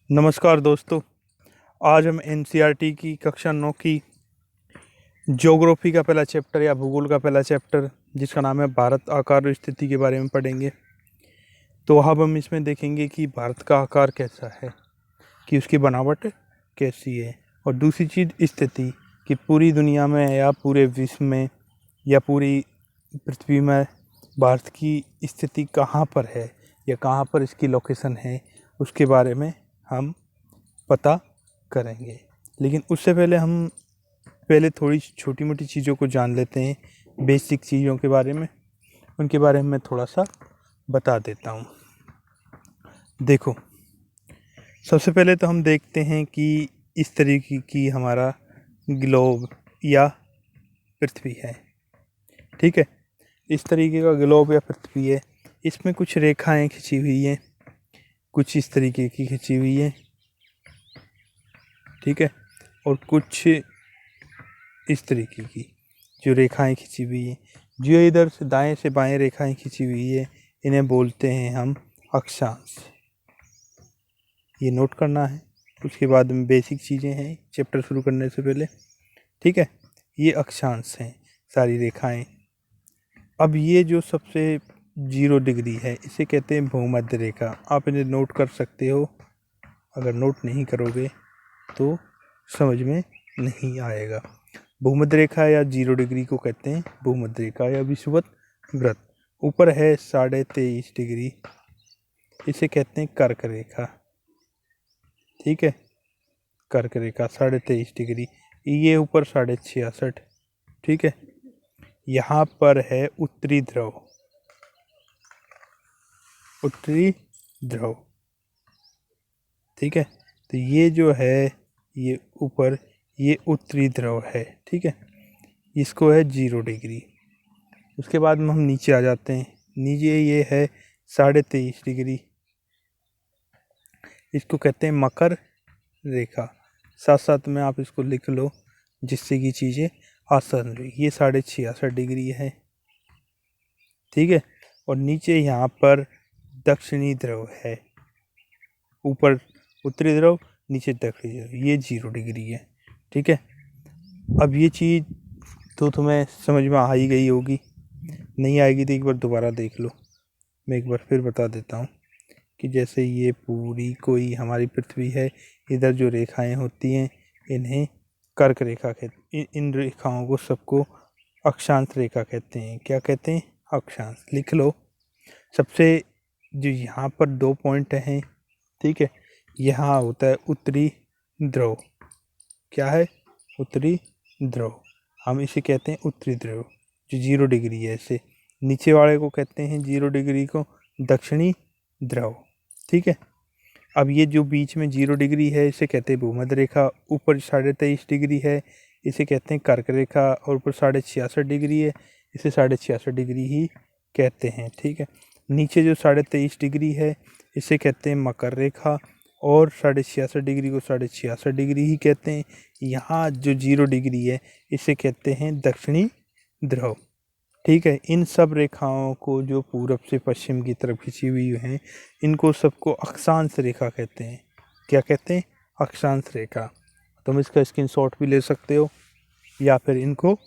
नमस्कार दोस्तों। आज हम एनसीईआरटी की कक्षा 9 की ज्योग्राफी का पहला चैप्टर या भूगोल का पहला चैप्टर जिसका नाम है भारत आकार और स्थिति के बारे में पढ़ेंगे। तो अब हम इसमें देखेंगे कि भारत का आकार कैसा है, कि उसकी बनावट कैसी है, और दूसरी चीज़ स्थिति, कि पूरी दुनिया में या पूरे विश्व में या पूरी पृथ्वी में भारत की स्थिति कहाँ पर है या कहाँ पर इसकी लोकेशन है, उसके बारे में हम पता करेंगे। लेकिन उससे पहले हम थोड़ी छोटी मोटी चीज़ों को जान लेते हैं, बेसिक चीज़ों के बारे में। उनके बारे में मैं थोड़ा सा बता देता हूँ। देखो, सबसे पहले तो हम देखते हैं कि इस तरीके की हमारा ग्लोब या पृथ्वी है। ठीक है, इस तरीके का ग्लोब या पृथ्वी है। इसमें कुछ रेखाएं खिंची हुई हैं, कुछ इस तरीके की खिंची हुई है। ठीक है, और कुछ इस तरीके की जो रेखाएं खिंची हुई है, जो इधर से दाएं से बाएं रेखाएं खिंची हुई है, इन्हें बोलते हैं हम अक्षांश। ये नोट करना है। उसके बाद में बेसिक चीज़ें हैं चैप्टर शुरू करने से पहले। ठीक है, ये अक्षांश हैं सारी रेखाएं। अब ये जो सबसे 0 डिग्री है, इसे कहते हैं भूमध्य रेखा। आप इन्हें नोट कर सकते हो। अगर नोट नहीं करोगे तो समझ में नहीं आएगा। भूमध्य रेखा या 0 डिग्री को कहते हैं भूमध्य रेखा या विषुवत वृत्त। ऊपर है 23.5 डिग्री, इसे कहते हैं कर्क रेखा। ठीक है, कर्क रेखा 23.5 डिग्री। ये ऊपर 66.5। ठीक है, यहाँ पर है उत्तरी ध्रुव। उत्तरी ध्रुव, ठीक है। तो ये जो है, ये ऊपर, ये उत्तरी ध्रुव है। ठीक है, इसको है 0 डिग्री। उसके बाद में हम नीचे आ जाते हैं। नीचे ये है 23.5 डिग्री, इसको कहते हैं मकर रेखा। साथ साथ में आप इसको लिख लो जिससे कि चीज़ें आसान रही। ये 66.5 डिग्री है। ठीक है, और नीचे यहाँ पर दक्षिणी ध्रुव है। ऊपर उत्तरी ध्रुव, नीचे दक्षिणी ध्रुव, ये 0 डिग्री है। ठीक है, अब ये चीज़ तो तुम्हें समझ में आ ही गई होगी। नहीं आएगी तो एक बार दोबारा देख लो। मैं एक बार फिर बता देता हूँ कि जैसे ये पूरी कोई हमारी पृथ्वी है, इधर जो रेखाएं होती हैं इन्हें कर्क रेखा कहते। इन रेखाओं को सबको अक्षांश रेखा कहते हैं। क्या कहते हैं? अक्षांश। लिख लो। सबसे जो यहाँ पर 2 पॉइंट हैं, ठीक है, यहाँ होता है उत्तरी ध्रुव। क्या है? उत्तरी ध्रुव। हम इसे कहते हैं उत्तरी ध्रुव, जो 0 डिग्री है। इसे नीचे वाले को कहते हैं 0 डिग्री को दक्षिणी ध्रुव। ठीक है, अब ये जो बीच में 0 डिग्री है इसे कहते हैं भूमध्य रेखा। ऊपर 23.5 डिग्री है, इसे कहते हैं कर्क रेखा। और ऊपर 66.5 डिग्री है, इसे 66.5 डिग्री ही कहते हैं। ठीक है, नीचे जो 23.5 डिग्री है इसे कहते हैं मकर रेखा, और 66.5 डिग्री को 66.5 डिग्री ही कहते हैं। यहाँ जो 0 डिग्री है इसे कहते हैं दक्षिणी ध्रुव। ठीक है, इन सब रेखाओं को जो पूरब से पश्चिम की तरफ खिंची हुई हैं, इनको सबको अक्षांश रेखा कहते हैं। क्या कहते हैं? अक्षांश रेखा। तुम इसका स्क्रीनशॉट भी ले सकते हो या फिर इनको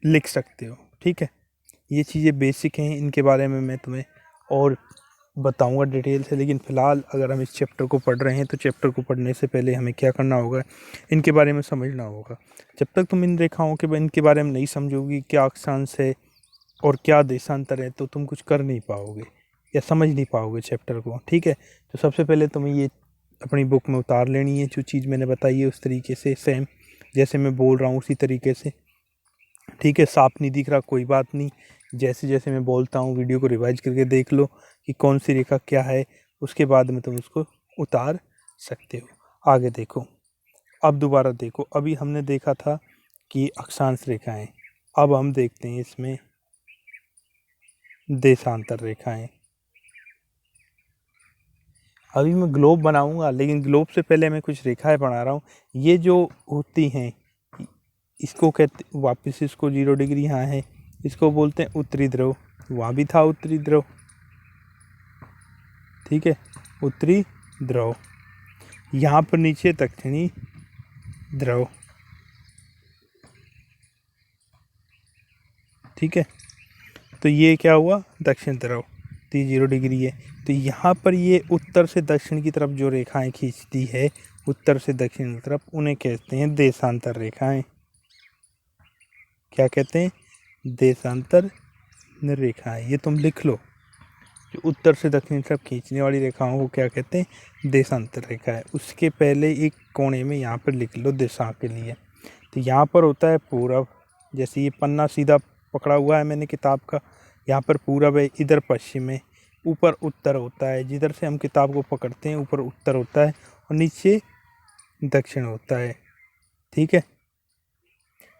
लिख सकते हो। ठीक है, ये चीज़ें बेसिक हैं, इनके बारे में मैं तुम्हें और बताऊंगा डिटेल से। लेकिन फ़िलहाल अगर हम इस चैप्टर को पढ़ रहे हैं तो चैप्टर को पढ़ने से पहले हमें क्या करना होगा, इनके बारे में समझना होगा। जब तक तुम इन रेखाओं के इनके बारे में नहीं समझोगी, क्या अक्षांश है और क्या देशांतर है, तो तुम कुछ कर नहीं पाओगे या समझ नहीं पाओगे चैप्टर को। ठीक है, तो सबसे पहले तुम्हें ये अपनी बुक में उतार लेनी है। जो चीज़ मैंने बताई है उस तरीके से, सेम जैसे मैं बोल रहा हूँ उसी तरीके से। ठीक है, साफ नहीं दिख रहा कोई बात नहीं, जैसे जैसे मैं बोलता हूँ वीडियो को रिवाइज करके देख लो कि कौन सी रेखा क्या है। उसके बाद में तुम उसको उतार सकते हो। आगे देखो, अब दोबारा देखो। अभी हमने देखा था कि अक्षांश रेखाएं, अब हम देखते हैं इसमें देशांतर रेखाएं। अभी मैं ग्लोब बनाऊंगा, लेकिन ग्लोब से पहले मैं कुछ रेखाएं बना रहा हूँ। ये जो होती हैं इसको कहते, वापस इसको 0 डिग्री यहाँ है, इसको बोलते हैं उत्तरी ध्रुव। वहाँ भी था उत्तरी ध्रुव। ठीक है, उत्तरी ध्रुव। यहाँ पर नीचे दक्षिणी ध्रुव, ठीक है। तो ये क्या हुआ, दक्षिण ध्रुव, तो ये 0 डिग्री है। तो यहाँ पर ये उत्तर से दक्षिण की तरफ जो रेखाएं खींचती है, उत्तर से दक्षिण की तरफ, उन्हें कहते हैं देशांतर रेखाएं। क्या कहते हैं, देशांतर रेखाएं। ये तुम लिख लो, जो उत्तर से दक्षिण तरफ खींचने वाली रेखाओं को क्या कहते हैं, देशांतर रेखा है। उसके पहले एक कोने में यहाँ पर लिख लो दिशा के लिए। तो यहाँ पर होता है पूरब, जैसे ये पन्ना सीधा पकड़ा हुआ है मैंने किताब का, यहाँ पर पूरब है, इधर पश्चिम है, ऊपर उत्तर होता है। जिधर से हम किताब को पकड़ते हैं ऊपर उत्तर होता है और नीचे दक्षिण होता है, ठीक है।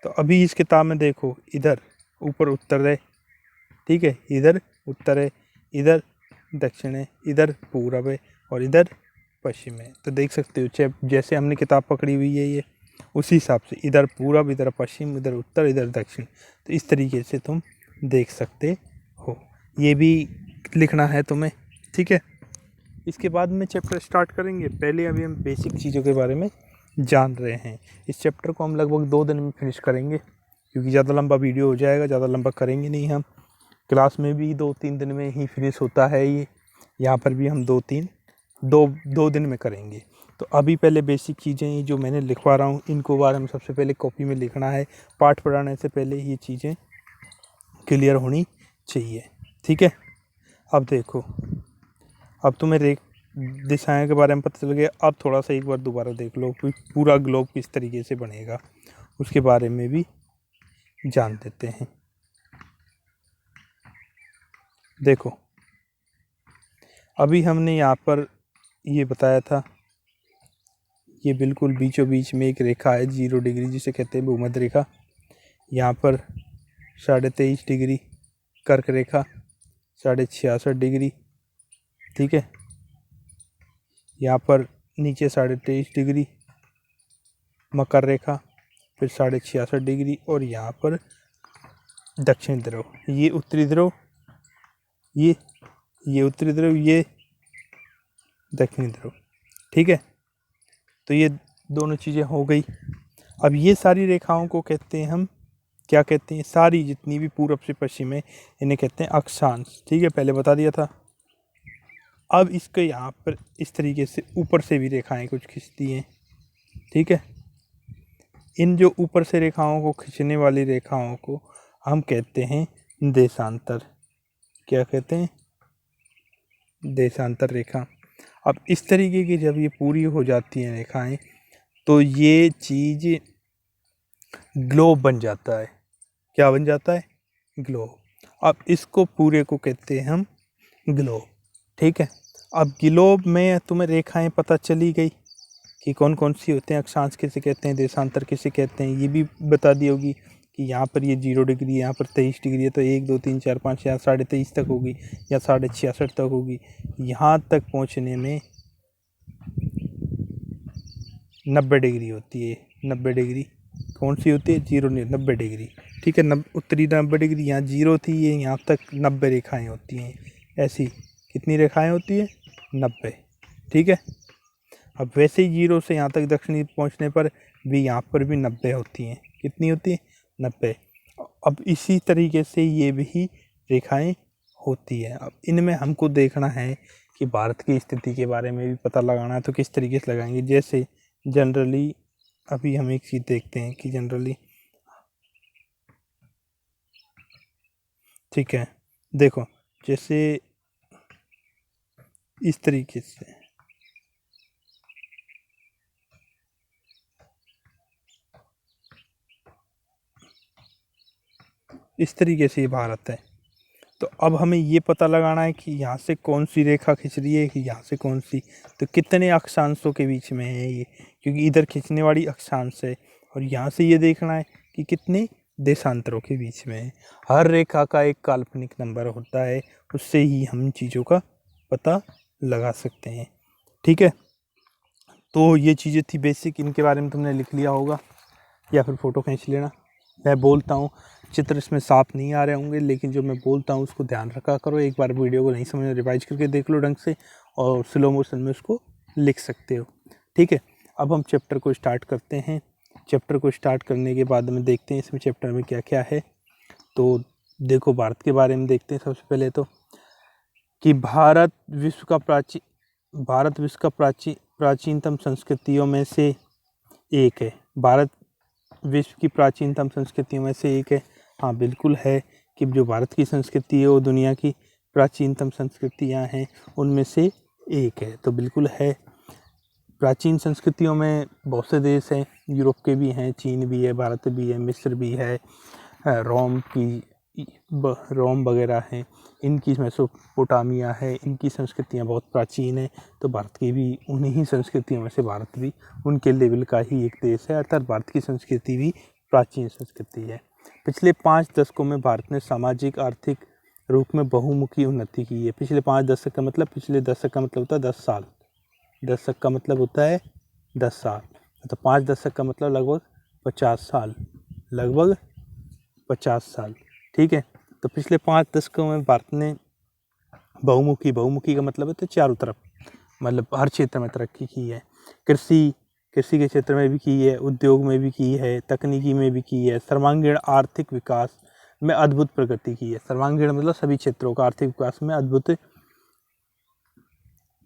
तो अभी इस किताब में देखो, इधर ऊपर उत्तर है, ठीक है, इधर उत्तर है, इधर दक्षिण है, इधर पूरब है और इधर पश्चिम है। तो देख सकते हो जैसे हमने किताब पकड़ी हुई है, ये उसी हिसाब से इधर पूरब, इधर पश्चिम, इधर उत्तर, इधर दक्षिण। तो इस तरीके से तुम देख सकते हो। ये भी लिखना है तुम्हें, ठीक है। इसके बाद में चैप्टर स्टार्ट करेंगे। पहले अभी हम बेसिक चीज़ों के बारे में जान रहे हैं। इस चैप्टर को हम लगभग 2 दिन में फिनिश करेंगे, क्योंकि ज़्यादा लंबा वीडियो हो जाएगा, ज़्यादा लंबा करेंगे नहीं हम। क्लास में भी 2-3 दिन में ही फिनिश होता है ये, यहाँ पर भी हम 2 दिन में करेंगे। तो अभी पहले बेसिक चीज़ें जो मैंने लिखवा रहा हूँ, इनको बारे में सबसे पहले कॉपी में लिखना है। पाठ पढ़ाने से पहले ये चीज़ें क्लियर होनी चाहिए, ठीक है। अब देखो, अब तुम्हें दिशाएं के बारे में पता चल गया। अब थोड़ा सा एक बार दोबारा देख लो कि पूरा ग्लोब किस तरीके से बनेगा, उसके बारे में भी जान देते हैं। देखो, अभी हमने यहाँ पर ये बताया था, ये बिल्कुल बीचों बीच में एक रेखा है 0 डिग्री, जिसे कहते हैं भूमध्य रेखा। यहाँ पर 23.5 डिग्री कर्क रेखा, 66.5 डिग्री, ठीक है। यहाँ पर नीचे 23.5 डिग्री मकर रेखा, फिर 66.5 डिग्री, और यहाँ पर दक्षिण ध्रुव, ये उत्तरी ध्रुव, ये उत्तरी ध्रुव, ये दक्षिणी ध्रुव, ठीक है। तो ये दोनों चीज़ें हो गई। अब ये सारी रेखाओं को कहते हैं हम, क्या कहते हैं, सारी जितनी भी पूरब से पश्चिम है, इन्हें कहते हैं अक्षांश, ठीक है, पहले बता दिया था। अब इसके यहाँ पर इस तरीके से ऊपर से भी रेखाएं कुछ खींचती हैं, ठीक है। इन जो ऊपर से रेखाओं को खींचने वाली रेखाओं को हम कहते हैं देशांतर। क्या कहते हैं, देशांतर रेखा। अब इस तरीके की जब ये पूरी हो जाती हैं रेखाएं, तो ये चीज़ ग्लोब बन जाता है। क्या बन जाता है, ग्लोब। अब इसको पूरे को कहते हैं हम ग्लोब, ठीक है। अब ग्लोब में तुम्हें रेखाएं पता चली गई कि कौन कौन सी होते हैं, अक्षांश किसे कहते हैं, देशांतर किसे कहते हैं, ये भी बता दी होगी कि यहाँ पर ये 0 डिग्री, यहाँ पर 23 डिग्री है, तो 1 2 3 4 5 यहाँ 23.5 तक होगी या 66.5 तक होगी। यहाँ तक पहुँचने में 90 डिग्री होती है। 90 डिग्री कौन सी होती है, 0 नहीं, 90 डिग्री, ठीक है। उत्तरी 90 डिग्री, यहाँ 0 थी, ये यहाँ तक 90 रेखाएं होती हैं। ऐसी कितनी रेखाएं होती है, 90, ठीक है। अब वैसे ही 0 से यहाँ तक दक्षिणी पहुँचने पर भी यहाँ पर भी 90 होती हैं। कितनी होती है, 90। अब इसी तरीके से ये भी रेखाएं होती है। अब इनमें हमको देखना है कि भारत की स्थिति के बारे में भी पता लगाना है, तो किस तरीके से लगाएंगे। जैसे जनरली अभी हम एक चीज़ देखते हैं कि जनरली, ठीक है, देखो जैसे इस तरीके से, इस तरीके से ये भारत है। तो अब हमें ये पता लगाना है कि यहाँ से कौन सी रेखा खिंच रही है, कि यहाँ से कौन सी, तो कितने अक्षांशों के बीच में है ये, क्योंकि इधर खींचने वाली अक्षांश है, और यहाँ से ये देखना है कि कितने देशांतरों के बीच में है। हर रेखा का एक काल्पनिक नंबर होता है, उससे ही हम चीज़ों का पता लगा सकते हैं, ठीक है। तो ये चीज़ें थी बेसिक, इनके बारे में तुमने लिख लिया होगा या फिर फ़ोटो खींच लेना। मैं बोलता हूँ, चित्र इसमें साफ नहीं आ रहे होंगे, लेकिन जो मैं बोलता हूँ उसको ध्यान रखा करो। एक बार वीडियो को नहीं समझ, रिवाइज करके देख लो ढंग से, और स्लो मोशन में उसको लिख सकते हो, ठीक है, अब हम चैप्टर को स्टार्ट करते हैं। चैप्टर को स्टार्ट करने के बाद में देखते हैं इसमें चैप्टर में क्या क्या है। तो देखो, भारत के बारे में देखते हैं सबसे पहले तो, कि भारत विश्व का प्राचीनतम संस्कृतियों में से एक है। भारत विश्व की प्राचीनतम संस्कृतियों में से एक है। हाँ, बिल्कुल है कि जो भारत की संस्कृति है वो दुनिया की प्राचीनतम संस्कृतियाँ हैं उनमें से एक है, तो बिल्कुल है। प्राचीन संस्कृतियों में बहुत से देश हैं, यूरोप के भी हैं, चीन भी है, भारत भी है, मिस्र भी है, रोम वगैरह हैं, इनकी मेसोपोटामिया है, इनकी संस्कृतियाँ बहुत प्राचीन हैं। तो भारत की भी उन्हीं संस्कृतियों में से भारत भी उनके लेवल का ही एक देश है, अर्थात भारत की संस्कृति भी प्राचीन संस्कृति है। पिछले 5 दशकों में भारत ने सामाजिक आर्थिक रूप में बहुमुखी उन्नति की है। पिछले 5 दशक का मतलब, पिछले दशक का मतलब होता है 10 साल, दशक का मतलब होता है 10 साल, तो 5 दशक का मतलब लगभग 50 साल, लगभग 50 साल। ठीक है, तो पिछले 5 दशकों में भारत ने बहुमुखी का मतलब है तो चारों तरफ, मतलब हर क्षेत्र में तरक्की की है। कृषि के क्षेत्र में भी की है, उद्योग में भी की है, तकनीकी में भी की है, सर्वांगीण आर्थिक विकास में अद्भुत प्रगति की है। सर्वांगीण मतलब सभी क्षेत्रों का आर्थिक विकास में अद्भुत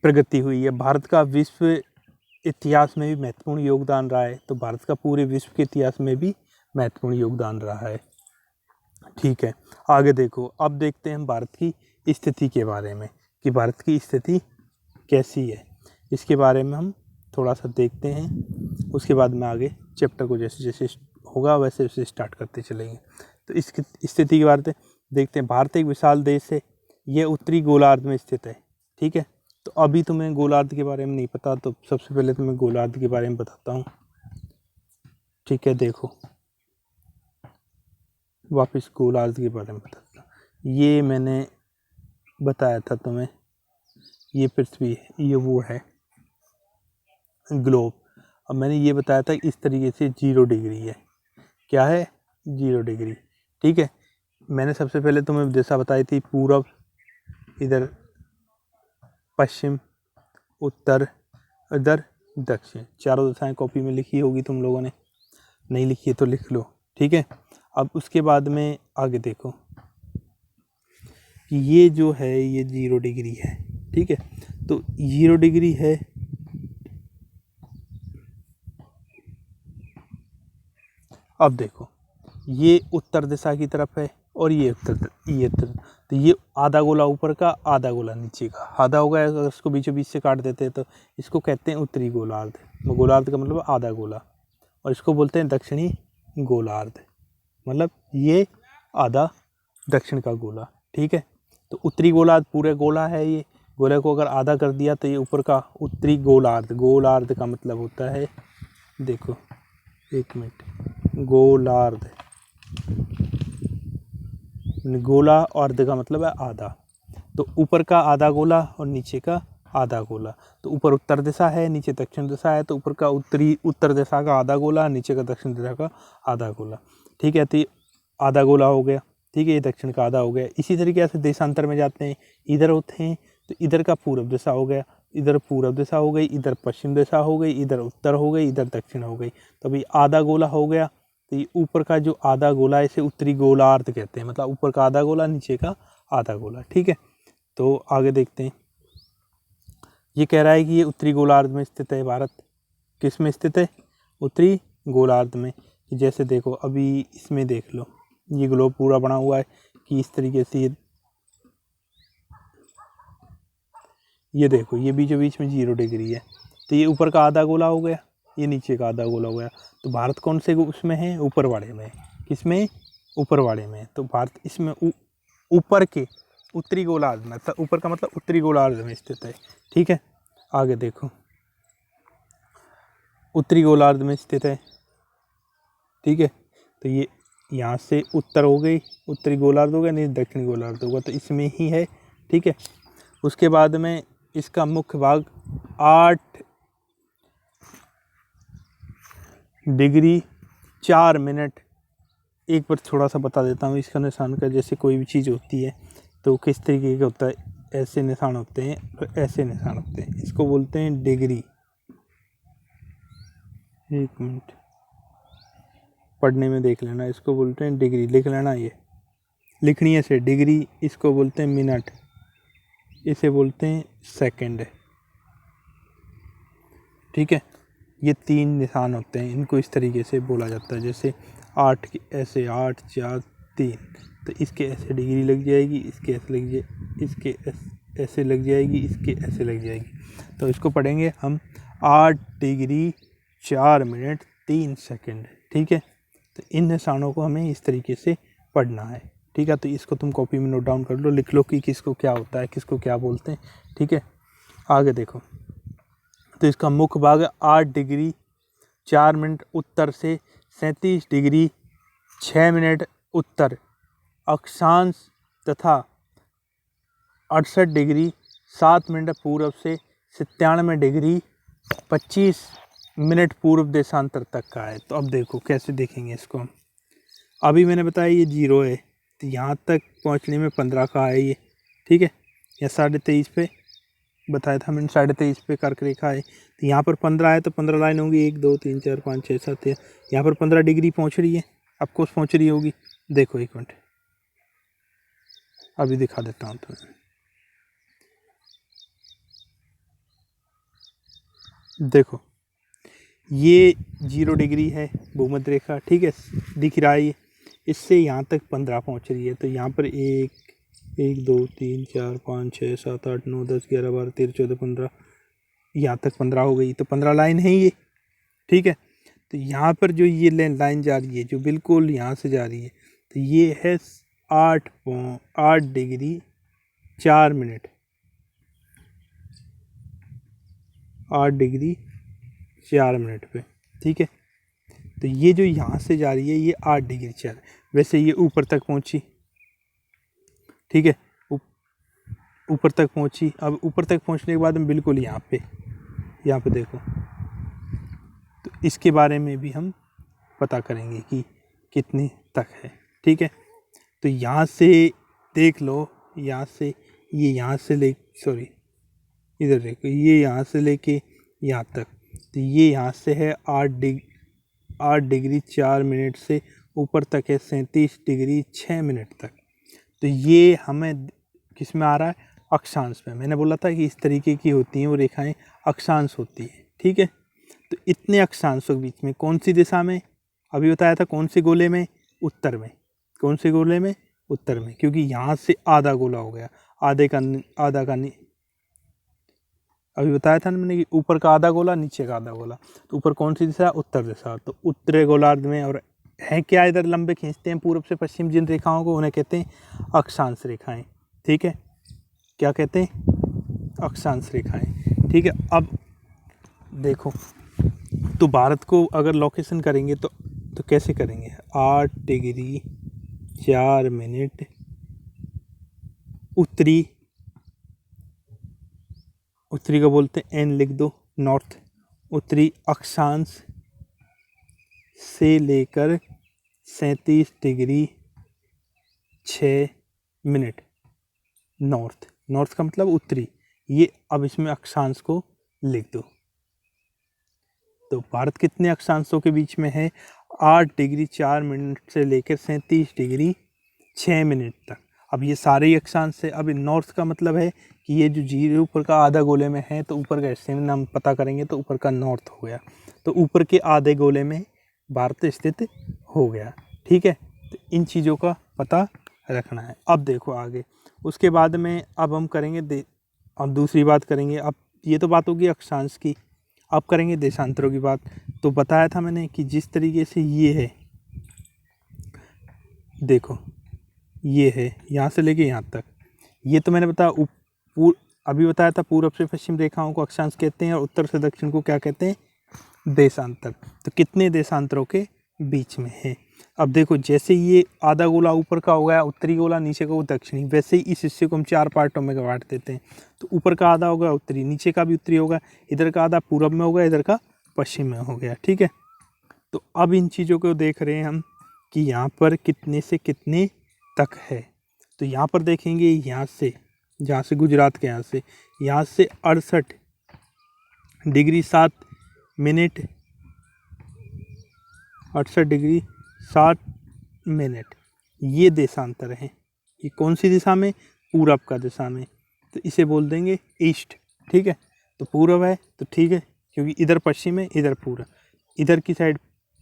प्रगति हुई है। भारत का विश्व इतिहास में भी महत्वपूर्ण योगदान रहा है, तो भारत का पूरे विश्व के इतिहास में भी महत्वपूर्ण योगदान रहा है। ठीक है, आगे देखो, अब देखते हैं हम भारत की स्थिति के बारे में, कि भारत की स्थिति कैसी है, इसके बारे में हम थोड़ा सा देखते हैं। उसके बाद में आगे चैप्टर को जैसे जैसे होगा वैसे वैसे स्टार्ट करते चलेंगे। तो इसकी स्थिति के बारे में देखते हैं। भारत एक विशाल देश है, यह उत्तरी गोलार्ध में स्थित है। ठीक है, तो अभी तुम्हें गोलार्ध के बारे में नहीं पता, तो सबसे पहले तो मैं गोलार्ध के बारे में बताता हूँ। ठीक है, देखो वापस गोलार्ध के बारे में बताता हूँ। ये मैंने बताया था तुम्हें, ये पृथ्वी है, ये वो है ग्लोब। अब मैंने ये बताया था इस तरीके से 0 डिग्री है। क्या है? 0 डिग्री। ठीक है, मैंने सबसे पहले तुम्हें दिशा बताई थी, पूरब, इधर पश्चिम, उत्तर, इधर दक्षिण। चारों दिशाएं कॉपी में लिखी होगी तुम लोगों ने, नहीं लिखी है तो लिख लो। ठीक है, अब उसके बाद में आगे देखो कि ये जो है ये 0 डिग्री है। ठीक है, तो 0 डिग्री है, अब देखो ये उत्तर दिशा की तरफ है और ये उत्तर, तो ये आधा गोला ऊपर का, आधा गोला नीचे का, आधा होगा। अगर इसको बीचों बीच से काट देते हैं तो इसको कहते हैं उत्तरी गोलार्ध। गोलार्ध का मतलब आधा गोला, और इसको बोलते हैं दक्षिणी गोलार्ध, मतलब ये आधा दक्षिण का गोला। ठीक है, तो उत्तरी गोलार्ध पूरे गोला है, ये गोले को अगर आधा कर दिया तो ये ऊपर का उत्तरी गोलार्ध। गोलार्ध का मतलब होता है, देखो एक मिनट, गोलार्ध, गोला और अर्ध का मतलब है आधा, तो ऊपर का आधा गोला और नीचे का आधा गोला। तो ऊपर उत्तर दिशा है, नीचे दक्षिण दिशा है, तो ऊपर का उत्तर दिशा का आधा गोला, नीचे का दक्षिण दिशा का आधा गोला। ठीक है, तो आधा गोला हो गया। ठीक है, ये दक्षिण का आधा हो गया। इसी तरीके से देशांतर में जाते हैं, इधर होते हैं तो इधर का पूर्व दिशा हो गया, इधर पूर्व दिशा हो गई, इधर पश्चिम दिशा हो गई, इधर उत्तर हो गई, इधर दक्षिण हो गई। तो अभी आधा गोला हो गया, तो ये ऊपर का जो आधा गोला है इसे उत्तरी गोलार्ध कहते हैं, मतलब ऊपर का आधा गोला, नीचे का आधा गोला। ठीक है, तो आगे देखते हैं। ये कह रहा है कि ये उत्तरी गोलार्ध में स्थित है। भारत किस में स्थित है? उत्तरी गोलार्ध में। जैसे देखो अभी इसमें देख लो, ये ग्लोब पूरा बना हुआ है कि इस तरीके से ये देखो, ये बीचों बीच में 0 डिग्री है, तो ये ऊपर का आधा गोला हो गया, ये नीचे का आधा गोला हो गया। तो भारत कौन से उसमें है? ऊपर वाले में। किसमें? ऊपर वाले में। तो भारत इसमें ऊपर के उत्तरी गोलार्ध में, ऊपर का मतलब उत्तरी गोलार्ध में स्थित है। ठीक है, आगे देखो, उत्तरी गोलार्ध में स्थित है। ठीक है, तो ये यहाँ से उत्तर हो गई, उत्तरी गोलार्ध हो गया, नहीं दक्षिणी गोलार्ध होगा, तो इसमें ही है। ठीक है, उसके बाद में इसका मुख्य भाग 8 डिग्री 4 मिनट, एक बार थोड़ा सा बता देता हूँ इसका निशान का। जैसे कोई भी चीज़ होती है तो किस तरीके का होता है, ऐसे निशान होते हैं और ऐसे निशान होते हैं, इसको बोलते हैं डिग्री। एक मिनट, पढ़ने में देख लेना, इसको बोलते हैं डिग्री, लिख लेना, ये लिखनी है से डिग्री, इसको बोलते हैं मिनट, इसे बोलते हैं सेकंड। ठीक है, ये 3 निशान होते हैं, इनको इस तरीके से बोला जाता है। जैसे 8 की ऐसे 8 4 3, तो इसके ऐसे डिग्री लग जाएगी, इसके ऐसे लग जाए, इसके ऐसे लग जाएगी, इसके ऐसे लग जाएगी। तो इसको पढ़ेंगे हम 8 डिग्री 4 मिनट 3 सेकंड। ठीक है, तो इन निशानों को हमें इस तरीके से पढ़ना है। ठीक है, तो इसको तुम कॉपी में नोट डाउन कर लो, लिख लो कि किसको क्या होता है, किसको क्या बोलते हैं। ठीक है, आगे देखो, तो इसका मुख्य भाग 8 डिग्री 4 मिनट उत्तर से 37 डिग्री 6 मिनट उत्तर अक्षांश तथा 68 डिग्री 7 मिनट पूर्व से 97 डिग्री 25 मिनट पूर्व देशांतर तक का है। तो अब देखो कैसे देखेंगे इसको हम। अभी मैंने बताया ये 0 है, तो यहाँ तक पहुँचने में 15 का है ये। ठीक है, या 23.5 पे बताया था मैंने, 23.5 पे कर्क रेखा है, तो यहाँ पर 15 है, तो 15 लाइन होगी, 1 2 3 4 5 6 7 यहाँ पर 15 डिग्री पहुँच रही है, आपको पहुँच रही होगी। देखो एक मिनट, अभी दिखा देता हूँ तुम्हें। देखो ये 0 डिग्री है भूमध्य रेखा। ठीक है, दिख रहा है ये, इससे यहाँ तक 15 पहुँच रही है। तो यहाँ पर 1 2 3 4 5 6 7 8 9 10 11 12 13 14 15, यहाँ तक 15 हो गई, तो 15 लाइन है ये। ठीक है, तो यहाँ पर जो ये लाइन जा रही है, जो बिल्कुल यहाँ से जा रही है, तो ये है 8 डिग्री 4 मिनट, 8 डिग्री 4 मिनट पे। ठीक है, तो ये जो यहाँ से जा रही है ये 8 डिग्री 4, वैसे ये ऊपर तक पहुँची। ठीक है, ऊपर तक पहुँची। अब ऊपर तक पहुँचने के बाद हम बिल्कुल यहाँ पे देखो, तो इसके बारे में भी हम पता करेंगे कि कितने तक है। ठीक है, तो यहाँ से देख लो, यहाँ से ये यहाँ से ले, सॉरी इधर देखो, ये यहाँ से लेके यहाँ तक, तो ये यहाँ से है 8 डिग्री 4 मिनट से ऊपर तक है 37 डिग्री 6 मिनट तक। तो ये हमें किस में आ रहा है, अक्षांश में। मैंने बोला था कि इस तरीके की होती हैं वो रेखाएं, अक्षांश होती है। ठीक है, तो इतने अक्षांशों के बीच में कौन सी दिशा में, अभी बताया था कौन से गोले में, उत्तर में। कौन से गोले में, उत्तर में, क्योंकि यहाँ से आधा गोला हो गया, आधे का अभी बताया था ना मैंने कि ऊपर का आधा गोला, नीचे का आधा गोला। तो ऊपर कौन सी दिशा, उत्तर दिशा। तो उत्तरी गोलार्ध में, और है क्या, इधर लंबे खींचते हैं पूर्व से पश्चिम जिन रेखाओं को, उन्हें कहते हैं अक्षांश रेखाएं। ठीक है, क्या कहते हैं, अक्षांश रेखाएं। ठीक है, अब देखो, तो भारत को अगर लोकेशन करेंगे तो कैसे करेंगे, 8 डिग्री 4 मिनट उत्तरी का बोलते हैं एन, लिख दो, नॉर्थ, उत्तरी अक्षांश से लेकर 37 डिग्री 6 मिनट नॉर्थ का मतलब उत्तरी। ये अब इसमें अक्षांश को लिख दो। तो भारत कितने अक्षांशों के बीच में है, 8 डिग्री 4 मिनट से लेकर 37 डिग्री 6 मिनट तक। अब ये सारे ही अक्षांश है। अब नॉर्थ का मतलब है कि ये जो 0 ऊपर का आधा गोले में है, तो ऊपर का हिस्से में हम पता करेंगे तो ऊपर का नॉर्थ हो गया, तो ऊपर के आधे गोले में भारत स्थित हो गया। ठीक है, तो इन चीज़ों का पता रखना है। अब देखो आगे, उसके बाद में अब हम करेंगे अब दूसरी बात करेंगे। अब ये तो बात होगी अक्षांश की, अब करेंगे देशांतरों की बात। तो बताया था मैंने कि जिस तरीके से ये है, देखो ये है यहाँ से लेके यहाँ तक, ये तो मैंने बताया अभी बताया था पूर्व से पश्चिम रेखाओं को अक्षांश कहते हैं, और उत्तर से दक्षिण को क्या कहते हैं, देशांतर। तो कितने देशांतरों के बीच में है। अब देखो, जैसे ये आधा गोला ऊपर का हो गया उत्तरी गोला, नीचे का वो दक्षिणी, वैसे ही इस हिस्से को हम 4 पार्टों में बांट देते हैं। तो ऊपर का आधा होगा उत्तरी, नीचे का भी उत्तरी होगा, इधर का आधा पूर्व में होगा, इधर का पश्चिम में हो गया। ठीक है, तो अब इन चीज़ों को देख रहे हैं हम कि यहाँ पर कितने से कितने तक है। तो यहाँ पर देखेंगे, यहाँ से, जहाँ से गुजरात के यहाँ से 68 डिग्री 7 मिनट 68°7', ये देशांतर है। ये कौन सी दिशा में? पूरब का दिशा में, तो इसे बोल देंगे ईस्ट। ठीक है, तो पूरब है तो ठीक है, क्योंकि इधर पश्चिम है इधर पूरब, इधर की साइड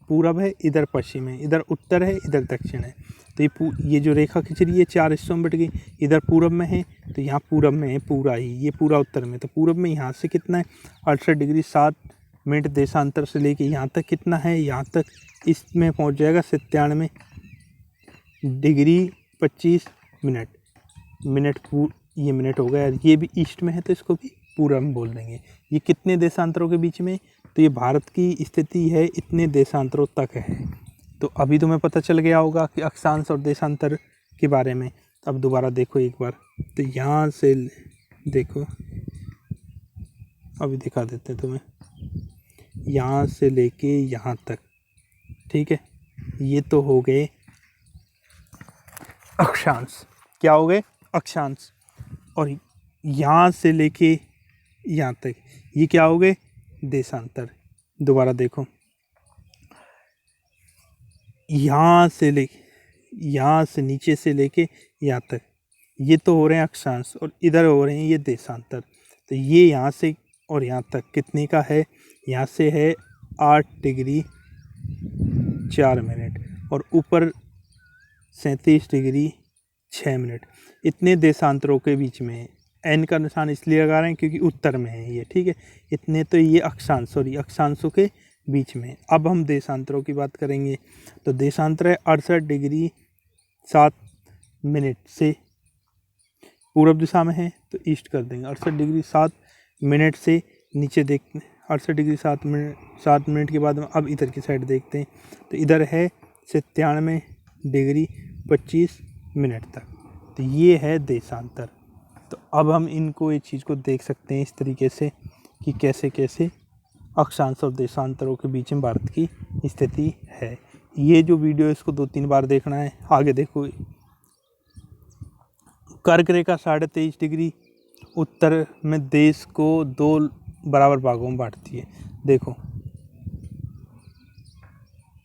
पूरब है इधर पश्चिम है, इधर उत्तर है इधर दक्षिण है। तो ये जो रेखा खींच रही है 4 हिस्सों में बट गई, इधर पूरब में है तो यहाँ पूरब में है पूरा ही, ये पूरा उत्तर में, तो पूरब में यहाँ से कितना है 68°7' देशांतर से लेके यहाँ तक कितना है, यहाँ तक इसमें पहुँच जाएगा 97°25'। ये मिनट हो गया, ये भी ईस्ट में है तो इसको भी पूरब में बोल देंगे। ये कितने देशांतरों के बीच में? तो ये भारत की स्थिति है इतने देशांतरों तक है। तो अभी तुम्हें पता चल गया होगा कि अक्षांश और देशांतर के बारे में। अब दोबारा देखो एक बार, तो यहाँ से देखो, अभी दिखा देते हैं तुम्हें, यहाँ से लेके यहाँ तक, ठीक है, ये तो हो गए अक्षांश। क्या हो गए? अक्षांश। और यहाँ से लेके यहाँ तक ये क्या हो गए? देशांतर। दोबारा देखो, यहाँ से नीचे से लेके यहाँ तक ये तो हो रहे हैं अक्षांश, और इधर हो रहे हैं ये देशांतर। तो ये यहाँ से और यहाँ तक कितने का है? यहाँ से है 8°4', और ऊपर 37°6'। इतने देशांतरों के बीच में है। एन का निशान इसलिए लगा रहे हैं क्योंकि उत्तर में है ये, ठीक है। इतने तो ये अक्षांशों के बीच में। अब हम देशांतरों की बात करेंगे, तो देशांतर है 68°7' से पूरब दिशा में है तो ईस्ट कर देंगे। 68°7' से नीचे देखते हैं, 68°7' के बाद अब इधर की साइड देखते हैं, तो इधर है 97°25' तक। तो ये है देशांतर। तो अब हम इनको ये चीज़ को देख सकते हैं इस तरीके से कि कैसे कैसे अक्षांश और देशांतरों के बीच में भारत की स्थिति है। ये जो वीडियो इसको 2-3 बार देखना है। आगे देखो, कर्क रेखा 23.5° उत्तर में देश को 2 बराबर भागों में बांटती है। देखो,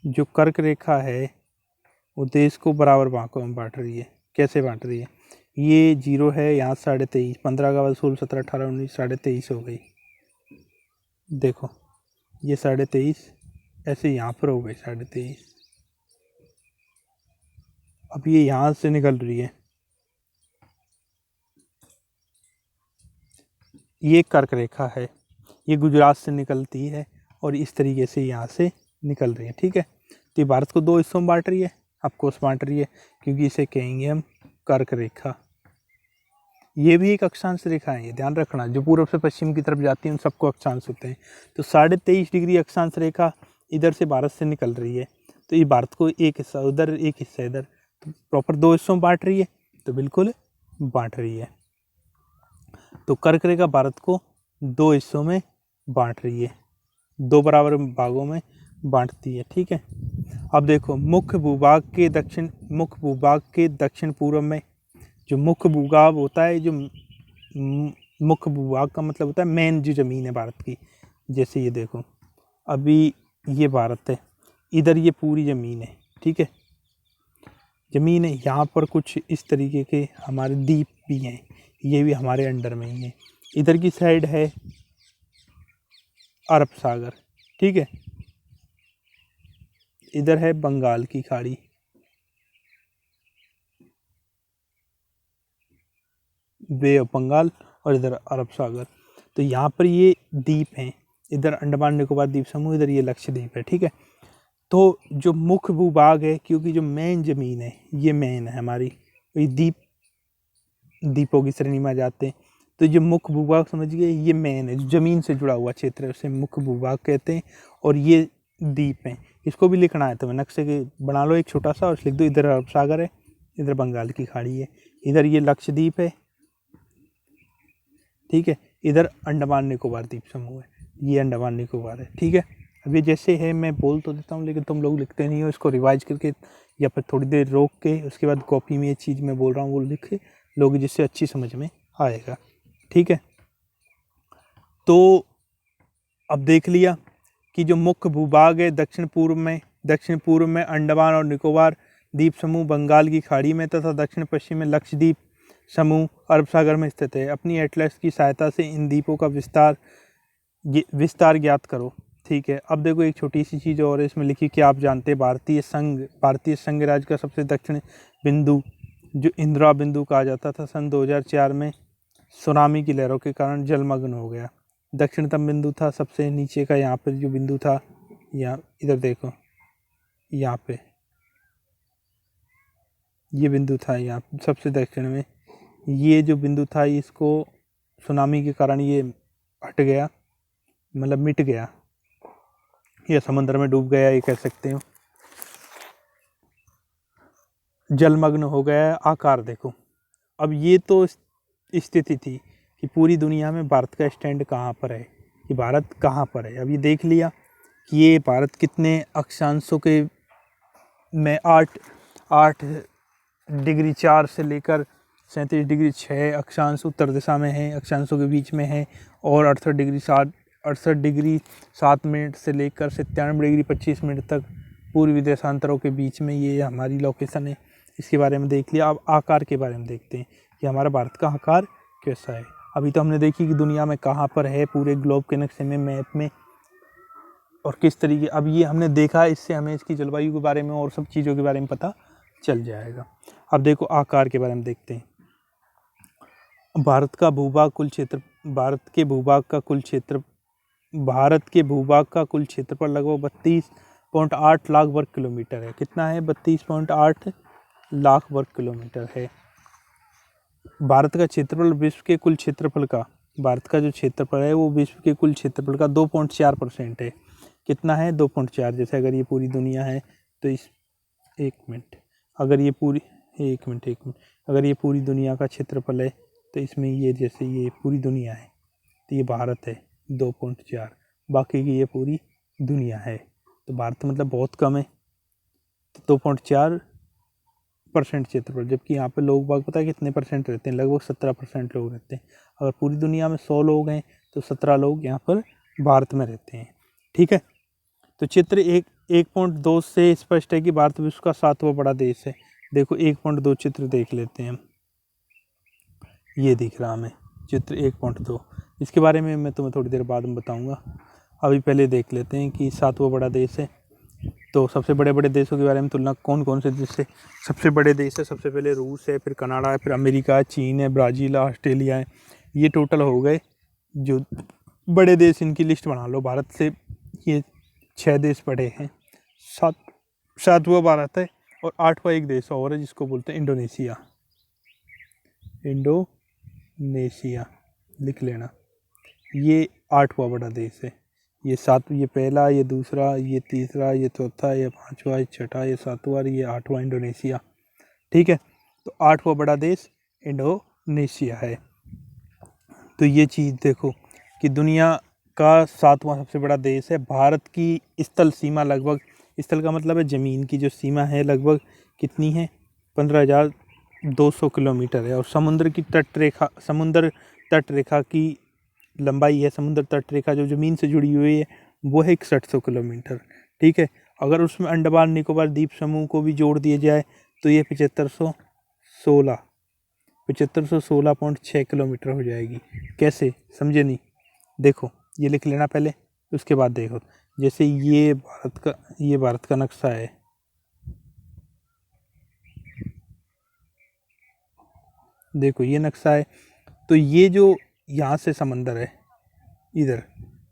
जो कर्क रेखा है वो देश को बराबर भागों में बांट रही है। कैसे बांट रही है? ये 0 है, यहाँ 23.5, 15 का बाद 16, 17, 18, 19, 23.5 हो गई। देखो, ये 23.5 ऐसे यहाँ पर हो गई 23.5। अब ये यहाँ से निकल रही है, ये कर्क रेखा है, ये गुजरात से निकलती है और इस तरीके से यहाँ से निकल रही है, ठीक है। तो ये भारत को 2 हिस्सों में बांट रही है, ऑफकोर्स बांट रही है, क्योंकि इसे कहेंगे हम कर्क रेखा। ये भी एक अक्षांश रेखा है, ये ध्यान रखना। जो पूर्व से पश्चिम की तरफ जाती है उन सबको अक्षांश होते हैं। तो 23.5° अक्षांश रेखा इधर से भारत से निकल रही है, तो ये भारत को एक हिस्सा उधर एक हिस्सा इधर, तो प्रॉपर 2 हिस्सों में बांट रही है, तो बिल्कुल बांट रही है। तो कर्क रेखा भारत को 2 हिस्सों में बांट रही है, 2 बराबर भागों में बांटती है, ठीक है। अब देखो, मुख्य भूभाग के दक्षिण पूर्व में, जो मुख्य भूभाग होता है, जो मुख्य भूभाग का मतलब होता है मेन जो ज़मीन है भारत की। जैसे ये देखो, अभी ये भारत है, इधर ये पूरी ज़मीन है, ठीक है, ज़मीन है। यहाँ पर कुछ इस तरीके के हमारे द्वीप भी हैं, ये भी हमारे अंडर में ही है। इधर की साइड है अरब सागर, ठीक है, इधर है बंगाल की खाड़ी, बे ऑफ बंगाल, और इधर अरब सागर। तो यहाँ पर ये द्वीप हैं, इधर अंडमान निकोबार द्वीप समूह, इधर ये लक्षद्वीप है, ठीक है। तो जो मुख्य भूभाग है, क्योंकि जो मेन ज़मीन है ये मेन है हमारी, ये द्वीपों की श्रेणी में आ जाते हैं। तो जो मुख्य भूभाग समझ गए, ये मेन है, जो ज़मीन से जुड़ा हुआ क्षेत्र है उसे मुख्य भूभाग कहते हैं। और ये द्वीप हैं, इसको भी लिखना है तो मैं नक्शे के बना लो एक छोटा सा और लिख दो, इधर अरब सागर है, इधर बंगाल की खाड़ी है, इधर ये लक्षद्वीप है, ठीक है, इधर अंडमान निकोबार द्वीप समूह है, ये अंडमान निकोबार है, ठीक है। अब ये जैसे है मैं बोल तो देता हूँ, लेकिन तुम लोग लिखते नहीं हो, इसको रिवाइज करके या फिर थोड़ी देर रोक के उसके बाद कॉपी में ये चीज़ मैं बोल रहा हूँ वो लिख लोग, जिससे अच्छी समझ में आएगा, ठीक है। तो अब देख लिया कि जो मुख्य भूभाग है दक्षिण पूर्व में दक्षिण पूर्व में अंडमान और निकोबार द्वीप समूह बंगाल की खाड़ी में तथा दक्षिण पश्चिम में लक्षद्वीप समूह अरब सागर में स्थित है। अपनी एटलस की सहायता से इन द्वीपों का विस्तार ज्ञात करो। ठीक है, अब देखो एक छोटी सी चीज़ और इसमें लिखी कि आप जानते हैं भारतीय संघ राज्य का सबसे दक्षिण बिंदु जो इंदिरा बिंदु कहा जाता था सन 2004 में सुनामी की लहरों के कारण जलमग्न हो गया। दक्षिणतम बिंदु था सबसे नीचे का, यहाँ पर जो बिंदु था, यहाँ इधर देखो, यहाँ पे ये बिंदु था, यहाँ सबसे दक्षिण में ये जो बिंदु था, इसको सुनामी के कारण ये हट गया, मतलब मिट गया, ये समुद्र में डूब गया, ये कह सकते हो, जलमग्न हो गया। आकार देखो, अब ये तो स्थिति थी कि पूरी दुनिया में भारत का स्टैंड कहाँ पर है, कि भारत कहाँ पर है। अब ये देख लिया कि ये भारत कितने अक्षांशों के में 8 डिग्री 4 से लेकर 37 डिग्री 6 अक्षांश उत्तर दिशा में है, अक्षांशों के बीच में है, और 68 डिग्री 7 मिनट से लेकर 97 डिग्री 25 मिनट तक पूर्वी देशांतरों के बीच में ये हमारी लोकेशन है। इसके बारे में देख लिया। अब आकार के बारे में देखते हैं कि हमारा भारत का आकार कैसा है। अभी तो हमने देखी कि दुनिया में कहाँ पर है पूरे ग्लोब के नक्शे में, मैप में, और किस तरीके। अब ये हमने देखा, इससे हमें इसकी जलवायु के बारे में और सब चीज़ों के बारे में पता चल जाएगा। अब देखो आकार के बारे में देखते हैं। भारत के भूभाग का कुल क्षेत्रफल लगभग 32.8 लाख वर्ग किलोमीटर है। कितना है? 32.8 लाख वर्ग किलोमीटर है। भारत का क्षेत्रफल विश्व के कुल क्षेत्रफल का, भारत का जो क्षेत्रफल है वो विश्व के कुल क्षेत्रफल का 2.4% है। कितना है? 2.4। जैसे अगर ये पूरी दुनिया है तो एक मिनट, अगर ये पूरी दुनिया का क्षेत्रफल है तो इसमें ये, जैसे ये पूरी दुनिया है तो ये भारत है 2.4, बाकी की ये पूरी दुनिया है। तो भारत मतलब बहुत कम है, तो 2.4% क्षेत्रफल। जबकि यहाँ पे लोग बाग पता है कितने परसेंट रहते हैं? लगभग 17% लोग रहते हैं। अगर पूरी दुनिया में 100 लोग हैं तो 17 लोग यहाँ पर भारत में रहते हैं। ठीक है, तो चित्र 1.2 से स्पष्ट है कि भारत विश्व का 7वां बड़ा देश है। देखो 1.2 चित्र देख लेते हैं हम। ये दिख रहा हमें चित्र 1.2, इसके बारे में मैं तुम्हें थोड़ी देर बाद में बताऊंगा। अभी पहले देख लेते हैं कि 7वां बड़ा देश है। तो सबसे बड़े बड़े देशों के बारे में तुलना, कौन कौन से देश है सबसे बड़े देश है? सबसे पहले रूस है, फिर कनाडा है, फिर अमेरिका है, चीन है, ब्राज़ील है, ऑस्ट्रेलिया है। ये टोटल हो गए जो बड़े देश, इनकी लिस्ट बना लो। भारत से ये 6 देश बड़े हैं, 7वां भारत है, और 8वां एक देश और है जिसको बोलते हैं इंडोनेशिया। लिख लेना, ये 8वां बड़ा देश है। ये पहला, ये दूसरा, ये तीसरा, ये चौथा, ये 5वां, ये 6वां, ये 7वां, ये 8वां इंडोनेशिया। ठीक है, तो 8वां बड़ा देश इंडोनेशिया है। तो ये चीज़ देखो कि दुनिया का 7वां सबसे बड़ा देश है। भारत की स्थल सीमा लगभग, स्थल का मतलब है ज़मीन की जो सीमा है, लगभग कितनी है? 15,200 किलोमीटर है। और समुद्र तट रेखा की लंबाई है, समुद्र तट रेखा जो ज़मीन से जुड़ी हुई है, वो है 6100 किलोमीटर। ठीक है, अगर उसमें अंडमान निकोबार द्वीप समूह को भी जोड़ दिया जाए तो ये 7516.6 किलोमीटर हो जाएगी। कैसे? समझे नहीं? देखो ये लिख लेना पहले, उसके बाद देखो। जैसे ये भारत का नक्शा है, देखो ये नक्शा है, तो ये जो यहाँ से समंदर है इधर,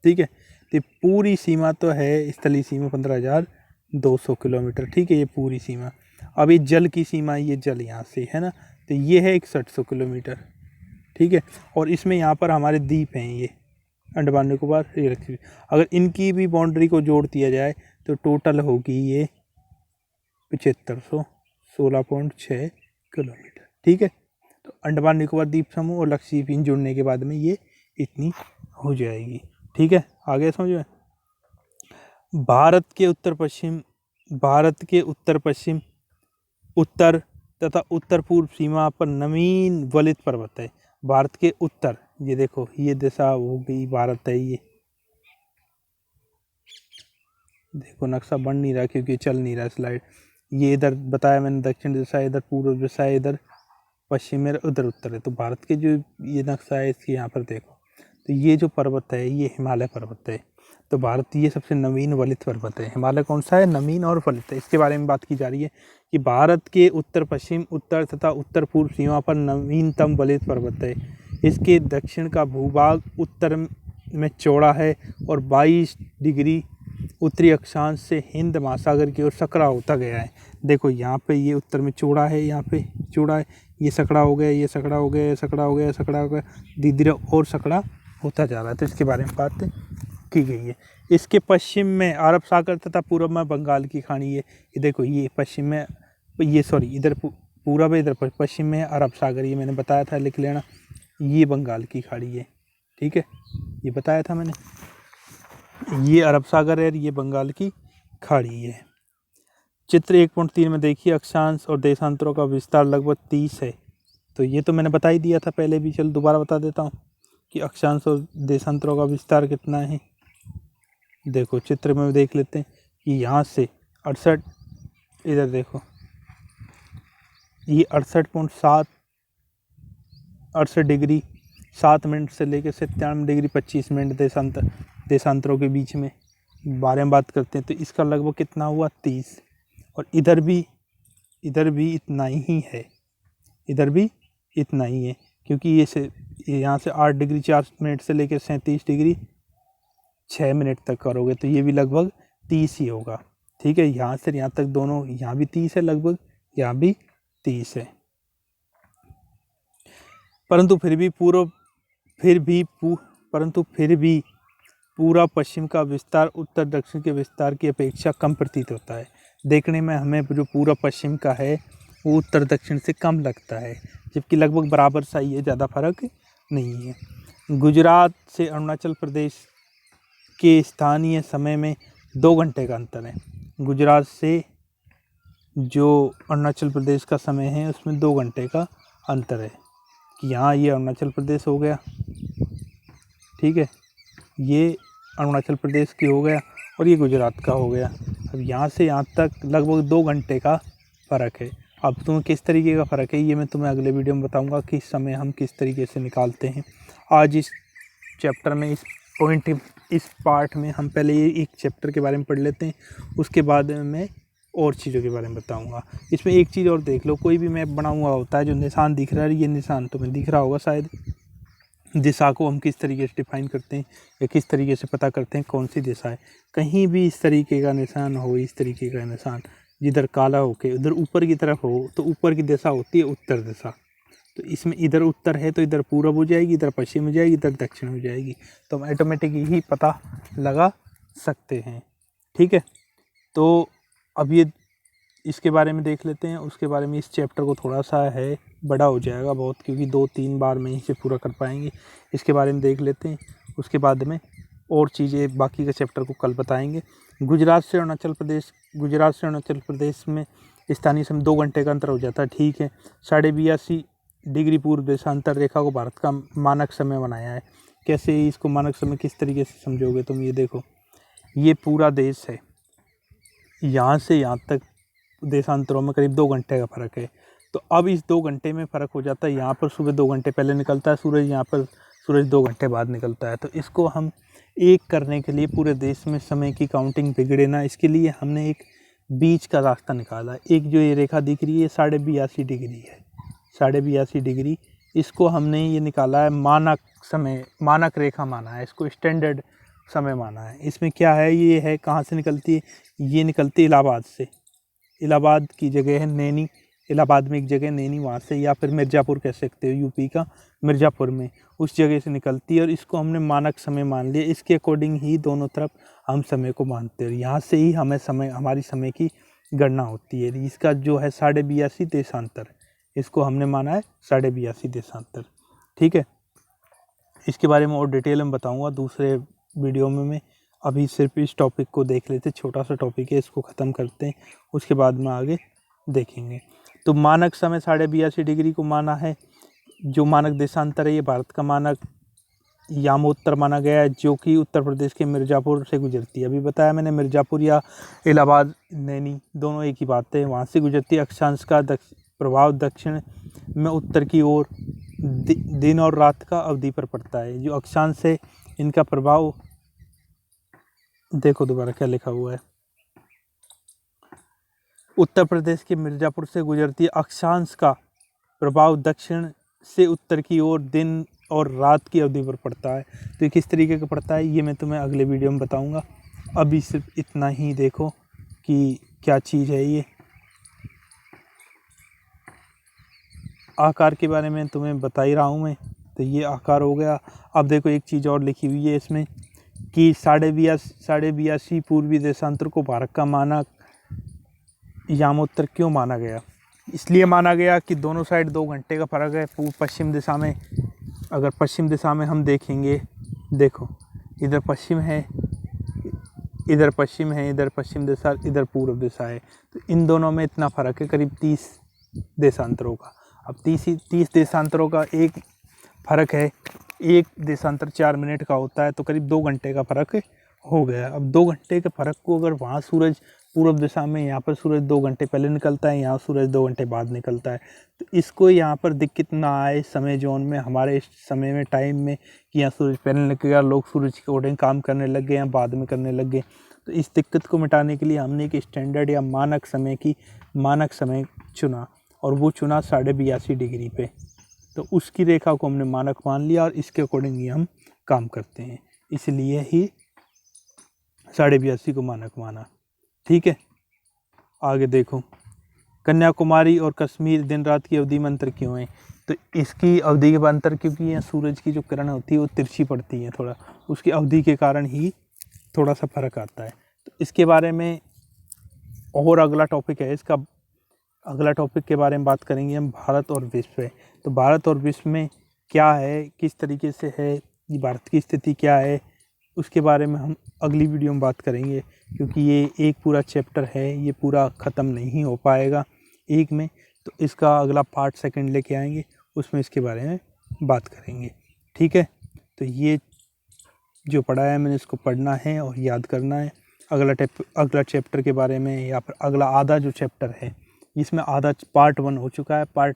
ठीक है, तो पूरी सीमा तो है, स्थलीय सीमा 15,200 किलोमीटर। ठीक है, ये पूरी सीमा। अब ये जल की सीमा, ये जल यहाँ से है ना, तो ये है 6100 किलोमीटर। ठीक है, और इसमें यहाँ पर हमारे द्वीप हैं, ये अंडमान निकोबार, ये लक्षद्वीप। अगर इनकी भी बाउंड्री को जोड़ दिया जाए तो टोटल होगी ये 7516.6 किलोमीटर। ठीक है, तो अंडमान निकोबार द्वीप समूह और लक्षद्वीप इन जुड़ने के बाद में ये इतनी हो जाएगी। ठीक है, आगे समझ में। भारत के उत्तर पश्चिम, उत्तर तथा उत्तर पूर्व सीमा पर नवीन वलित पर्वत है। भारत के उत्तर, ये देखो ये दिशा हो गई भारत है, ये देखो नक्शा बन नहीं रहा क्योंकि चल नहीं रहा स्लाइड। ये इधर बताया मैंने दक्षिण दिशा है, इधर पूर्व दिशा है, इधर पश्चिम है, उधर उत्तर है। तो भारत के जो ये नक्शा है इसके यहाँ पर देखो, तो ये जो पर्वत है ये हिमालय पर्वत है। तो भारत ये सबसे नवीन वलित पर्वत है। हिमालय कौन सा है? नवीन और वलित है। इसके बारे में बात की जा रही है कि भारत के उत्तर पश्चिम, उत्तर तथा उत्तर पूर्व सीमा पर नवीनतम वलित पर्वत है। इसके दक्षिण का भूभाग उत्तर में चौड़ा है और 22 डिग्री उत्तरी अक्षांश से हिंद महासागर की ओर सकरा होता गया है। देखो यहाँ पे ये उत्तर में चौड़ा है, यहाँ पे चौड़ा है, ये सकड़ा हो गया, ये सकड़ा हो गया, ये सकड़ा हो गया, सकड़ा हो गया, धीरे धीरे और सकड़ा होता जा रहा है। तो इसके बारे में बात की गई है। इसके पश्चिम में अरब सागर तथा पूर्व में बंगाल की खाड़ी है। ये देखो ये पश्चिम में, ये सॉरी इधर पूर्व है, इधर पश्चिम में अरब सागर, ये मैंने बताया था, लिख लेना। ये बंगाल की खाड़ी है, ठीक है, ये बताया था मैंने। ये अरब सागर है, ये बंगाल की खाड़ी है। चित्र 1.3 में देखिए, अक्षांश और देशांतरों का विस्तार लगभग 30 है। तो ये तो मैंने बता ही दिया था पहले भी, चल दोबारा बता देता हूँ कि अक्षांश और देशांतरों का विस्तार कितना है। देखो चित्र में देख लेते हैं कि यहाँ से 68, इधर देखो ये 68 डिग्री 7 मिनट से लेकर 97 डिग्री 25 मिनट देशांतरों के बीच में बारे में बात करते हैं। तो इसका लगभग कितना हुआ? 30। और इधर भी इतना ही है, इधर भी इतना ही है, क्योंकि ये यहाँ से 8 डिग्री 4 मिनट से लेकर 37 डिग्री 6 मिनट तक करोगे तो ये भी लगभग 30 ही होगा, ठीक है। यहाँ से यहाँ तक दोनों, यहाँ भी 30 है लगभग, यहाँ भी 30 है। परंतु फिर भी पूरा पश्चिम का विस्तार उत्तर दक्षिण के विस्तार की अपेक्षा कम प्रतीत होता है। देखने में हमें जो पूरा पश्चिम का है वो उत्तर दक्षिण से कम लगता है, जबकि लगभग बराबर सा ही है, ज़्यादा फर्क नहीं है। गुजरात से अरुणाचल प्रदेश के स्थानीय समय में 2 घंटे का अंतर है। गुजरात से जो अरुणाचल प्रदेश का समय है उसमें 2 घंटे का अंतर है। कि यहाँ ये अरुणाचल प्रदेश हो गया, ठीक है, ये अरुणाचल प्रदेश की हो गया और ये गुजरात का हो गया। अब यहाँ से यहाँ तक लगभग 2 घंटे का फ़र्क है। अब तुम्हें किस तरीके का फ़र्क है ये मैं तुम्हें अगले वीडियो में बताऊंगा कि इस समय हम किस तरीके से निकालते हैं। आज इस चैप्टर में इस पार्ट में हम पहले ये एक चैप्टर के बारे में पढ़ लेते हैं, उसके बाद मैं और चीज़ों के बारे में बताऊंगा। इसमें एक चीज़ और देख लो, कोई भी मैप बना हुआ होता है, जो निशान दिख रहा है, ये निशान तुम्हें दिख रहा होगा शायद। दिशा को हम किस तरीके से डिफाइन करते हैं या किस तरीके से पता करते हैं कौन सी दिशा है। कहीं भी इस तरीके का निशान हो, इस तरीके का निशान जिधर काला होके उधर ऊपर की तरफ हो तो ऊपर की दिशा होती है उत्तर दिशा। तो इसमें इधर उत्तर है तो इधर पूरब हो जाएगी, इधर पश्चिम हो जाएगी, इधर दक्षिण हो जाएगी। तो हम ऑटोमेटिक ही पता लगा सकते हैं, ठीक है। तो अब ये इसके बारे में देख लेते हैं, उसके बारे में। इस चैप्टर को थोड़ा सा है बड़ा हो जाएगा बहुत, क्योंकि 2-3 बार में इसे पूरा कर पाएंगे। इसके बारे में देख लेते हैं, उसके बाद में और चीज़ें बाकी के चैप्टर को कल बताएंगे। गुजरात से अरुणाचल प्रदेश में स्थानीय समय 2 घंटे का अंतर हो जाता है, ठीक है। 82.5 डिग्री पूर्व देशांतर रेखा को भारत का मानक समय बनाया है। कैसे इसको मानक समय किस तरीके से समझोगे तुम? ये देखो, ये पूरा देश है, यहाँ से यहाँ तक देशांतरों में करीब 2 घंटे का फ़र्क है। तो अब इस 2 घंटे में फ़र्क हो जाता है, यहाँ पर सुबह 2 घंटे पहले निकलता है सूरज, यहाँ पर सूरज 2 घंटे बाद निकलता है। तो इसको हम एक करने के लिए, पूरे देश में समय की काउंटिंग बिगड़े ना, इसके लिए हमने एक बीच का रास्ता निकाला। एक जो ये रेखा दिख रही है 82.5 डिग्री है, 82.5 डिग्री, इसको हमने ये निकाला है मानक समय, मानक रेखा माना है, इसको स्टैंडर्ड समय माना है। इसमें क्या है, ये है कहाँ से निकलती है, ये निकलती है इलाहाबाद से। इलाहाबाद की जगह है नैनी, इलाहाबाद में एक जगह नैनी, वहाँ से, या फिर मिर्ज़ापुर कह सकते हो, यूपी का मिर्ज़ापुर में, उस जगह से निकलती है। और इसको हमने मानक समय मान लिया, इसके अकॉर्डिंग ही दोनों तरफ हम समय को मानते हैं। यहाँ से ही हमें हमारी समय की गणना होती है। इसका जो है 82.5 देशांतर, इसको हमने माना है 82.5 देशांतर, ठीक है। इसके बारे में और डिटेल में बताऊँगा दूसरे वीडियो में। मैं अभी सिर्फ इस टॉपिक को देख लेते, छोटा सा टॉपिक है, इसको ख़त्म करते हैं, उसके बाद में आगे देखेंगे। तो मानक समय 82.5 डिग्री को माना है। जो मानक देशांतर है ये भारत का मानक यामोत्तर माना गया है, जो कि उत्तर प्रदेश के मिर्ज़ापुर से गुजरती है। अभी बताया मैंने, मिर्ज़ापुर या इलाहाबाद, नैनी दोनों एक ही बात है, वहाँ से गुजरती है। अक्षांश का प्रभाव दक्षिण में उत्तर की ओर दिन और रात का अवधि पर पड़ता है। जो अक्षांश है, इनका प्रभाव देखो दोबारा क्या लिखा हुआ है, उत्तर प्रदेश के मिर्ज़ापुर से गुजरती है। अक्षांश का प्रभाव दक्षिण से उत्तर की ओर दिन और रात की अवधि पर पड़ता है। तो ये किस तरीके का पड़ता है, ये मैं तुम्हें अगले वीडियो में बताऊंगा। अभी सिर्फ इतना ही देखो कि क्या चीज़ है ये। आकार के बारे में तुम्हें बता ही रहा हूँ मैं, तो ये आकार हो गया। अब देखो एक चीज़ और लिखी हुई है इसमें कि 82.82 पूर्वी देशांतर को भारत का मानक यामोत्तर क्यों माना गया। इसलिए माना गया कि दोनों साइड 2 घंटे का फ़र्क है। पूर्व पश्चिम दिशा में, अगर पश्चिम दिशा में हम देखेंगे, देखो इधर पश्चिम है, इधर पश्चिम है, इधर पश्चिम दिशा, इधर पूर्व दिशा है। तो इन दोनों में इतना फ़र्क है, करीब 30 देशांतरों का। अब 30 देशांतरों का एक फ़र्क है, एक देशांतर 4 मिनट का होता है, तो करीब 2 घंटे का फ़र्क हो गया। अब 2 घंटे के फ़र्क को अगर वहाँ सूरज पूर्व दिशा में, यहाँ पर सूरज 2 घंटे पहले निकलता है, यहाँ सूरज 2 घंटे बाद निकलता है, तो इसको यहाँ पर दिक्कत ना आए समय जोन में, हमारे समय में, टाइम में, कि यहाँ सूरज पहले निकलेगा, लोग सूरज के अकॉर्डिंग काम करने लग गए या बाद में करने लग गए। तो इस दिक्कत को मिटाने के लिए हमने एक स्टैंडर्ड या मानक समय चुना, और वो चुना 82.5 डिग्री पे। तो उसकी रेखा को हमने मानक मान लिया और इसके अकॉर्डिंग ही हम काम करते हैं, इसलिए ही 82.5 को मानक माना। ठीक है, आगे देखो, कन्याकुमारी और कश्मीर दिन रात की अवधि में अंतर क्यों है। तो इसकी अवधि के अंतर, क्योंकि यहाँ सूरज की जो किरण होती है वो तिरछी पड़ती है थोड़ा, उसकी अवधि के कारण ही थोड़ा सा फर्क आता है। तो इसके बारे में और अगला टॉपिक है, इसका अगला टॉपिक के बारे में बात करेंगे हम, भारत और विश्व है। तो भारत और विश्व में क्या है, किस तरीके से है, भारत की स्थिति क्या है, उसके बारे में हम अगली वीडियो में बात करेंगे, क्योंकि ये एक पूरा चैप्टर है, ये पूरा ख़त्म नहीं हो पाएगा एक में। तो इसका अगला पार्ट 2 लेके आएंगे, उसमें इसके बारे में बात करेंगे। ठीक है, तो ये जो पढ़ा है मैंने, इसको पढ़ना है और याद करना है। अगला चैप्टर के बारे में, या फिर अगला आधा जो चैप्टर है, इसमें आधा पार्ट 1 हो चुका है,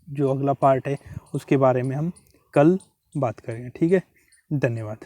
जो अगला पार्ट है उसके बारे में हम कल बात करेंगे। ठीक है, धन्यवाद।